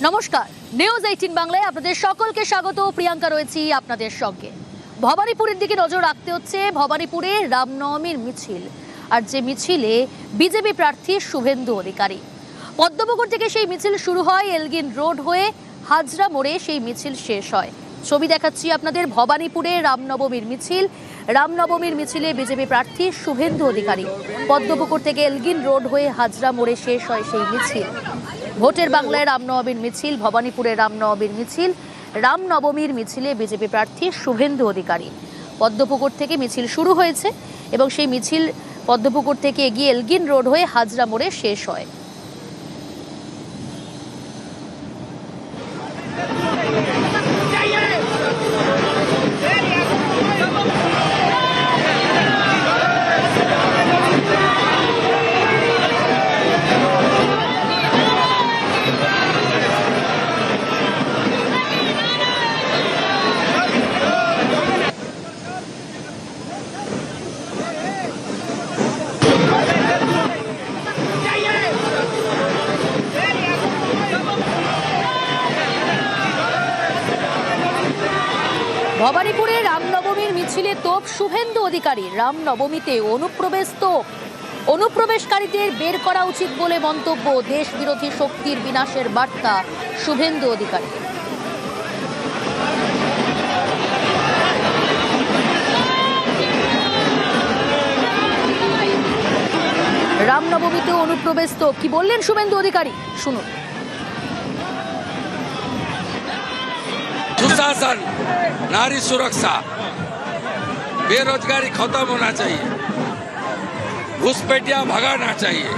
নমস্কার, নিউজ 18 বাংলায় আপনাদের সকলকে স্বাগত। প্রিয়াঙ্কা রয়েছি আপনাদের সঙ্গে। ভবানীপুরের দিকে নজর রাখতে হচ্ছে। ভবানীপুরে রামনবমীর মিছিল, আর যে মিছিলে বিজেপি প্রার্থী শুভেন্দু অধিকারী। পদ্মপুকুর থেকে সেই মিছিল শুরু হয়, এলগিন রোড হয়ে হাজরা মোড়ে সেই মিছিল শেষ হয়। ছবি দেখাচ্ছি আপনাদের। ভবানীপুরে রামনবমীর মিছিল, রামনবমীর মিছিলে বিজেপি প্রার্থী শুভেন্দু অধিকারী। পদ্মপুকুর থেকে এলগিন রোড হয়ে হাজরা মোড়ে শেষ হয় সেই মিছিল। ভোটের বাংলায় রামনবমীর মিছিল, ভবানীপুরে রামনবমীর মিছিল। রামনবমীর মিছিলে বিজেপি প্রার্থী শুভেন্দু অধিকারী। পদ্মপুকুর থেকে মিছিল শুরু হয়েছে এবং সেই মিছিল পদ্মপুকুর থেকে এগিয়ে এলগিন রোড হয়ে হাজরা মোড়ে শেষ হয়। ভবানীপুরে রামনবমীর মিছিলে তোপ শুভেন্দু অধিকারী। রামনবমীতে অনুপ্রবেশকারীদের বের করা উচিত বলে মন্তব্য। দেশ বিরোধী শক্তির বিনাশের বার্তা শুভেন্দু অধিকারী। রামনবমীতে অনুপ্রবেশ তোপ, কি বললেন শুভেন্দু অধিকারী, শুনুন। सुशासन, नारी सुरक्षा, बेरोजगारी खत्म होना चाहिए, घुसपैठिया भगाना चाहिए।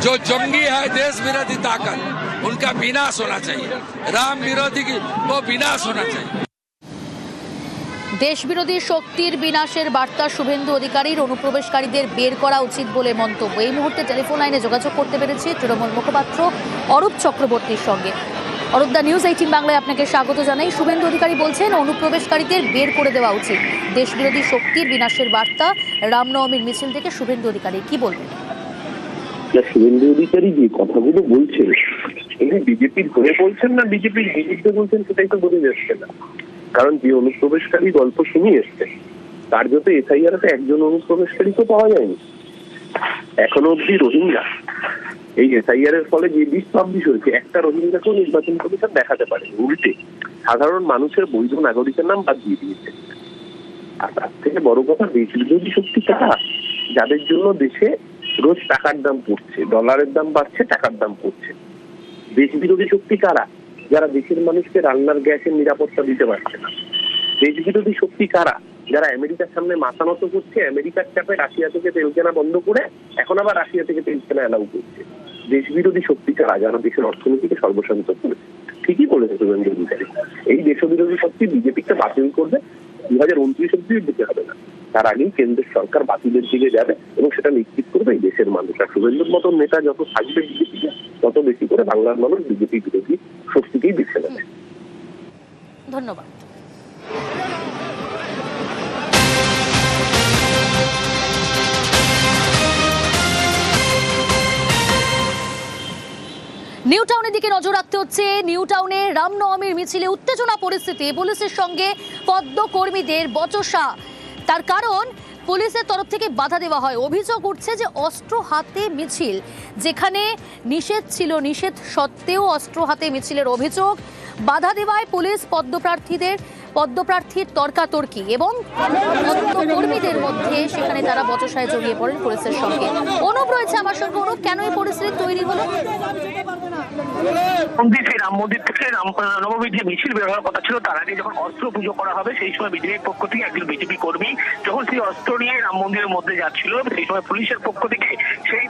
जो जंगी है देश विरोधी ताकत, उनका विनाश होना चाहिए। राम विरोधी की वो विनाश होना चाहिए। দেশ বিরোধী শক্তির বিনাশের বার্তা শুভেন্দু অধিকারীর। অনুপ্রবেশকারীদের বের করা উচিত বলে মন্তব্য। এই মুহূর্তে টেলিফোন লাইনে যোগাযোগ করতে পেরেছি তৃণমূল মুখপাত্র অরূপ চক্রবর্তীর সঙ্গে। অরূপ দা, নিউজ 18 বাংলায় আপনাকে স্বাগত জানাই। শুভেন্দু অধিকারী বলছেন অনুপ্রবেশকারীদের বের করে দেওয়া উচিত। দেশ বিরোধী শক্তির বিনাশের বার্তা রামনবমীর মিছিল থেকে শুভেন্দু অধিকারী, কি বলবেন? শুভেন্দু অধিকারী যে কথাগুলো বলছেন, এগুলো বিজেপির হয়ে বলছেন না বিজেপির বিরুদ্ধে বলছেন, সেটাই তো বোঝা যাচ্ছে না। কারণ যে অনুপ্রবেশকারী গল্প শুনে এসছে, তার যত এসআইআর একজন অনুপ্রবেশকারী তো পাওয়া যায়নি এখনো অব্দি। রোহিঙ্গা এই এসআইআর এর ফলে যে লিস্ট পাবলিশ হয়েছে, একটা রোহিঙ্গাকেও নির্বাচন কমিশন দেখাতে পারে। উল্টে সাধারণ মানুষের বৈধ নাগরিকের নাম বাদ দিয়ে দিয়েছে। আর তার থেকে বড় কথা, দেশ বিরোধী শক্তি কারা? যাদের জন্য দেশে রোজ টাকার দাম পড়ছে, ডলারের দাম বাড়ছে, টাকার দাম পড়ছে। দেশ বিরোধী শক্তি কারা? যারা দেশের মানুষকে রান্নার গ্যাসের নিরাপত্তা দিতে পারছে না। দেশ বিরোধী শক্তি কারা? যারা আমেরিকার সামনে মাথা নত করছে, আমেরিকার চাপে রাশিয়া থেকে তেল কেনা বন্ধ করে এখন আবার রাশিয়া থেকে তেল কেনা অ্যালাউ করছে। দেশ বিরোধী শক্তি কারা? যারা দেশের অর্থনীতিকে সর্বশান্ত করেছে। ঠিকই বলেছে শুভেন্দু অধিকারী, এই দেশ বিরোধী শক্তি বিজেপিকে বাতিল করবে 2029 অব্দি দিতে হবে না, তার আগেই কেন্দ্রের সরকার বাতিলের দিকে যাবে এবং সেটা নিশ্চিত করবে এই দেশের মানুষ। আর শুভেন্দুর মতন নেতা যত থাকবে বিজেপিতে, তত বেশি করে বাংলার মানুষ বিজেপি বিরোধী শক্তিকেই বেছে নেবে। ধন্যবাদ। নিউ টাউনের দিকে নজর রাখতে হচ্ছে। নিউ টাউনে রামনবমীর মিছিলে উত্তেজনা পরিস্থিতি, পুলিশের সঙ্গে পদ্মকর্মীদের বচসা। তার কারণ, পুলিশের তরফ থেকে বাধা দেওয়া হয়। অভিযোগ উঠছে যে অস্ত্র হাতে মিছিল, যেখানে নিষেধ ছিল, নিষেধ সত্ত্বেও অস্ত্র হাতে মিছিলের অভিযোগ। বাধা দেওয়ায় পুলিশ পদ্মপ্রার্থীর তর্কাতর্কি এবং পদ্মকর্মীদের মধ্যে সেখানে তারা বচসায় জড়িয়ে পড়েন পুলিশের সঙ্গে। অনুপ রয়েছে আমার সঙ্গে। অনুপ, কেন এই পরিস্থিতি তৈরি হলো? রাম মন্দির থেকে রামনবমীর যে মিছিল বের হওয়ার কথা ছিল, তার আগে যখন অস্ত্র পুজো করা হবে, সেই সময় বিজেপির পক্ষ থেকে একজন বিজেপি কর্মী যখন সেই অস্ত্র নিয়ে রাম মন্দিরের মধ্যে যাচ্ছিল, সেই সময় পুলিশের পক্ষ থেকে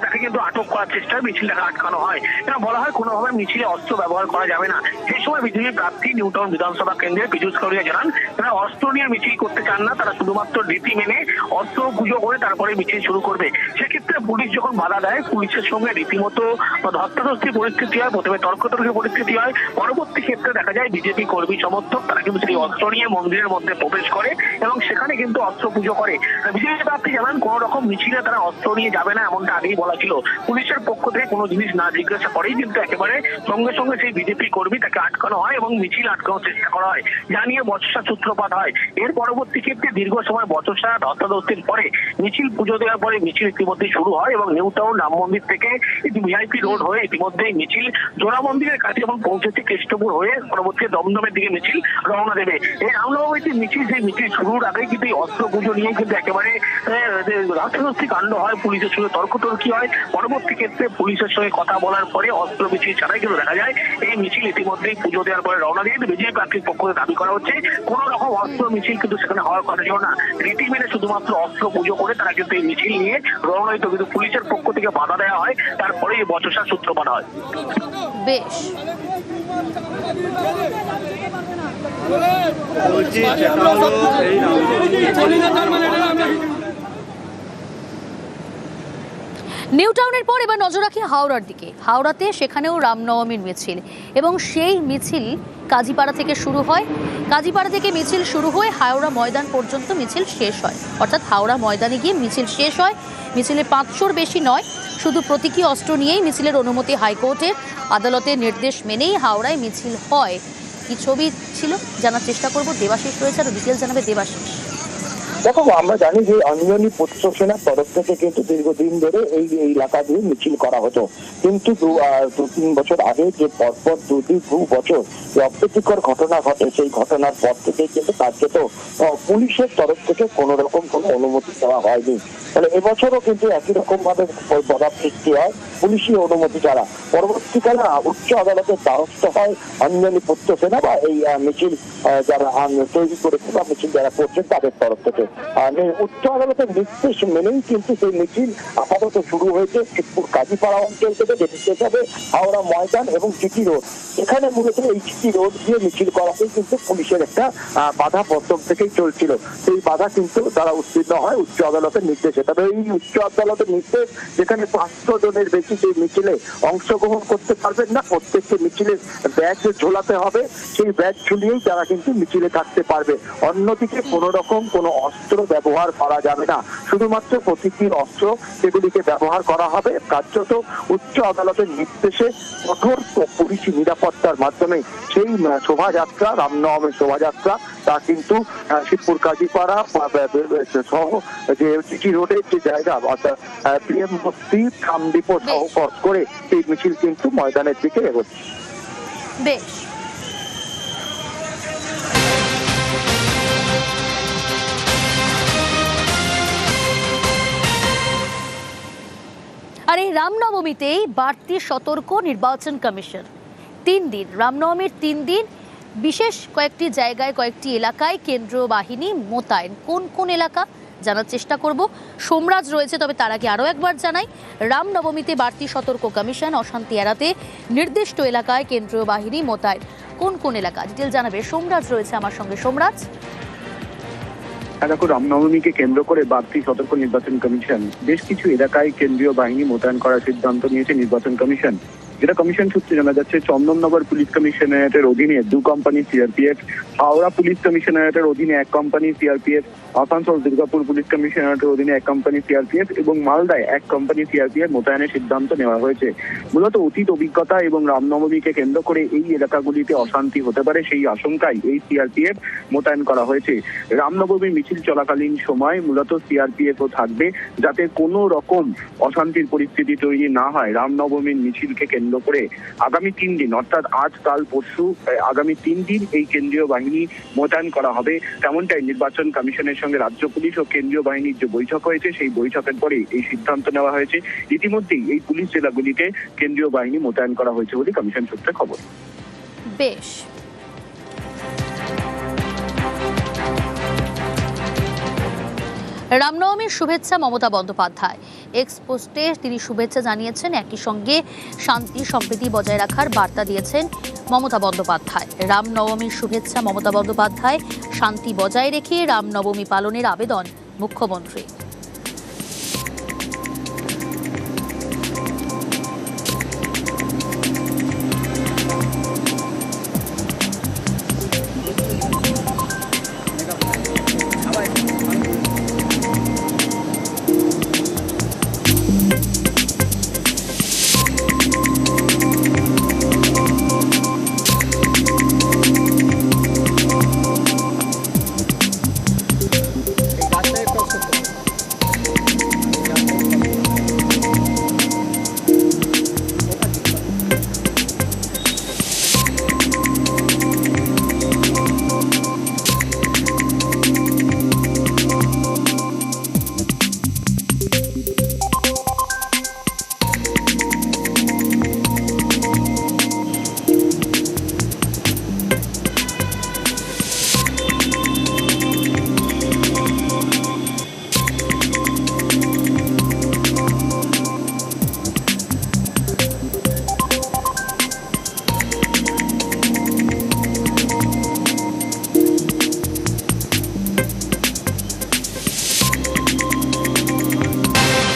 তাকে কিন্তু আটক করার চেষ্টা, মিছিলটাকে আটকানো হয়। এটা বলা হয় কোনোভাবে মিছিলে অস্ত্র ব্যবহার করা যাবে না। সেই সময় বিজেপি প্রার্থী নিউ টাউন বিধানসভা কেন্দ্রের পীযূষ কাউরিয়া জানান, তারা অস্ত্র নিয়ে মিছিল করতে চান না, তারা শুধুমাত্র রীতি মেনে অস্ত্র পুজো করে তারপরে মিছিল শুরু করবে। সেক্ষেত্রে পুলিশ যখন বাধা দেয়, পুলিশের সঙ্গে রীতিমতো ধস্তাধস্তি ধস্তাধস্তি পরিস্থিতি হয়, প্রথমে তর্কতর্কি পরিস্থিতি হয়, পরবর্তী ক্ষেত্রে দেখা যায় বিজেপি কর্মী সমর্থক তারা কিন্তু সেই অস্ত্র নিয়ে মন্দিরের মধ্যে প্রবেশ করে এবং সেখানে কিন্তু অস্ত্র পুজো করে। বিজেপি প্রার্থী জানান কোন রকম মিছিলে তারা অস্ত্র নিয়ে যাবে না, এমনটা আগেই বলা ছিল। পুলিশের পক্ষ থেকে কোনো জিনিস না জিজ্ঞাসা করেই কিন্তু একেবারে সঙ্গে সঙ্গে সেই বিজেপি কর্মী তাকে আটকানো হয় এবং মিছিল আটকানোর চেষ্টা করা হয়, যা নিয়ে বচসা সূত্রপাত হয়। এর পরবর্তী ক্ষেত্রে দীর্ঘ সময় বচসা ধস্তাধস্তির পরে মিছিল পুজো দেওয়ার পরে মিছিল ইতিমধ্যে শুরু হয় এবং নিউ টাউন রাম মন্দির থেকে ভিআইপি রোড হয়ে ইতিমধ্যেই মিছিল জোড়া মন্দিরের কাছে এবং পৌঁছেছে কৃষ্ণপুর হয়ে পরবর্তী দমদমের দিকে মিছিল রওনা দেবে। এই রামনবমীর মিছিল, সেই মিছিল শুরুর আগেই কিন্তু এই অস্ত্র পুজো নিয়ে কিন্তু একেবারে ধস্তাধস্তি কাণ্ড হয়, পুলিশের সঙ্গে তর্কতর্কি হয়। পরবর্তী ক্ষেত্রে পুলিশের সঙ্গে কথা বলার পরে অস্ত্র মিছিল ছাড়াই কিন্তু দেখা যায় এই মিছিল ইতিমধ্যেই পুজো দেওয়ার পরে রওনা দিয়ে বিজেপি প্রার্থীর পক্ষ থেকে দাবি করা হচ্ছে কোন রকম অস্ত্র মিছিল কিন্তু সেখানে হওয়ার কথা ছিল না। রীতি মেনে শুধুমাত্র অস্ত্র পুজো করে তারা কিন্তু এই মিছিল নিয়ে রওনা দিত, কিন্তু পুলিশের পক্ষ থেকে বাধা দেওয়া হয়, তারপরে এই বচসার সূত্রপাত হয়। বেশ, নিউ টাউনের পর এবার নজর রাখি হাওড়ার দিকে। হাওড়াতে সেখানেও রামনবমীর মিছিল এবং সেই মিছিল কাজীপাড়া থেকে শুরু হয়। কাজীপাড়া থেকে মিছিল শুরু হয়ে হাওড়া ময়দান পর্যন্ত মিছিল শেষ হয়, অর্থাৎ হাওড়া ময়দানে গিয়ে মিছিল শেষ হয়। মিছিলে 500-র বেশি নয়, শুধু প্রতীকী অস্ত্র নিয়েই মিছিলের অনুমতি হাইকোর্টের, আদালতের নির্দেশ মেনেই হাওড়ায় মিছিল হয়। কি ছবি ছিল জানার চেষ্টা করব, দেবাশিস রয়েছে আর ডিটেল জানাবে দেবাশিস। দেখো, আমরা জানি যে অঞ্জনী পুত্র সেনার তরফ থেকে কিন্তু দীর্ঘদিন ধরে এই এলাকা দিয়ে মিছিল করা হতো, কিন্তু 2-3 বছর আগে যে পরপর 2 বছর যে অপ্রীতিকর ঘটনা ঘটে, সেই ঘটনার পর থেকে কিন্তু কার্যত পুলিশের তরফ থেকে কোনো রকম কোনো অনুমতি দেওয়া হয়নি। ফলে এবছরও কিন্তু একই রকম ভাবে বাধা সৃষ্টি হয় পুলিশি অনুমতি ছাড়া। পরবর্তীকালে উচ্চ আদালতের দ্বারস্থ হয় অঞ্জনী পুত্র সেনা বা এই মিছিল যারা তৈরি করেছে বা মিছিল যারা করছেন তাদের তরফ থেকে। উচ্চ আদালতের নির্দেশ মেনেই কিন্তু সেই মিছিল আপাতত শুরু হয়েছে শিবপুর কাজীপাড়া অঞ্চল থেকে, যেটি শেষ হবে হাওড়া ময়দান এবং জিটি রোড। এখানে মূলত এই জিটি রোড দিয়ে মিছিল করাতেই কিন্তু পুলিশের একটা বাধা প্রথম থেকেই চলছিল। সেই বাধা কিন্তু তারা উত্তীর্ণ হয় উচ্চ আদালতের নির্দেশে। তবে এই উচ্চ আদালতের নির্দেশ যেখানে 500 জনের বেশি সেই মিছিলে অংশগ্রহণ করতে পারবেন না, প্রত্যেককে মিছিলে ব্যাগ ঝোলাতে হবে, সেই ব্যাগ ঝুলিয়েই তারা কিন্তু মিছিলে থাকতে পারবে। অন্যদিকে কোনো রকম কোনো অস্ত্র ব্যবহার করা যাবে না, শুধুমাত্র প্রতীকীর অস্ত্র সেগুলিকে ব্যবহার করা হবে। কার্যত উচ্চ আদালতের নির্দেশে কঠোর পুলিশি নিরাপত্তার মাধ্যমে সেই শোভাযাত্রা, রামনবমীর শোভাযাত্রা, তা কিন্তু শিবপুর কাজীপাড়া সহ যে জিটি রোডের যে জায়গা অর্থাৎ প্রিএম বস্তি, খামডিপো সহ ক্রস করে সেই মিছিল কিন্তু ময়দানের দিকে এগোচ্ছে। বেশ, আর এই রামনবমীতেই বাড়তি সতর্ক নির্বাচন কমিশন। 3 দিন, রামনবমীর 3 দিন বিশেষ কয়েকটি জায়গায়, কয়েকটি এলাকায় কেন্দ্রীয় বাহিনী মোতায়েন। কোন কোন এলাকা জানার চেষ্টা করব। সোমরাজ রয়েছে, তবে তার আগে আরও একবার জানাই, রামনবমীতে বাড়তি সতর্ক কমিশন, অশান্তি এড়াতে নির্দিষ্ট এলাকায় কেন্দ্রীয় বাহিনী মোতায়েন। কোন কোন এলাকা ডিটেল জানাবে সোমরাজ রয়েছে আমার সঙ্গে। সোমরাজ, দেখো, রামনবমীকে কেন্দ্র করে বাড়তি সতর্ক নির্বাচন কমিশন বেশ কিছু এলাকায় কেন্দ্রীয় বাহিনী মোতায়েন করার সিদ্ধান্ত নিয়েছে নির্বাচন কমিশন। যেটা কমিশন সূত্রে জানা যাচ্ছে, চন্দননগর পুলিশ কমিশনারেটের অধীনে 2 কোম্পানি সিআরপিএফ, হাওড়া পুলিশ কমিশনারেটের অধীনে 1 company CRPF, Asansol Durgapur police কমিশনারেটের অধীনে 1 কোম্পানি সিআরপিএফ এবং মালদায় 1 কোম্পানি সিআরপিএফ মোতায়েনের সিদ্ধান্ত নেওয়া হয়েছে। মূলত অতীত অভিজ্ঞতা এবং রামনবমীকে কেন্দ্র করে এই এলাকাগুলিতে অশান্তি হতে পারে সেই আশঙ্কায় এই সিআরপিএফ মোতায়েন করা হয়েছে। রামনবমী মিছিল চলাকালীন সময় মূলত সিআরপিএফও থাকবে, যাতে কোনো রকম অশান্তির পরিস্থিতি তৈরি না হয়। রামনবমীর মিছিলকে কেন্দ্র করে আগামী 3 দিন অর্থাৎ আজ, কাল, পরশু, আগামী 3 দিন এই কেন্দ্রীয় বাহিনী মোতায়েন করা হবে। তেমনটাই নির্বাচন কমিশনের সঙ্গে রাজ্য পুলিশ ও কেন্দ্রীয় বাহিনীর যে বৈঠক হয়েছে, সেই বৈঠকের পরে এই সিদ্ধান্ত নেওয়া হয়েছে। ইতিমধ্যেই এই পুলিশ জেলাগুলিতে কেন্দ্রীয় বাহিনী মোতায়েন করা হয়েছে বলে কমিশন সূত্রে খবর। বেশ, রামনবমীর শুভেচ্ছা মমতা বন্দ্যোপাধ্যায়। এক্স পোস্টে তিনি শুভেচ্ছা জানিয়েছেন, একই সঙ্গে শান্তি সম্প্রীতি বজায় রাখার বার্তা দিয়েছেন মমতা বন্দ্যোপাধ্যায়। রামনবমীর শুভেচ্ছা মমতা বন্দ্যোপাধ্যায়, শান্তি বজায় রেখে রামনবমী পালনের আবেদন মুখ্যমন্ত্রী।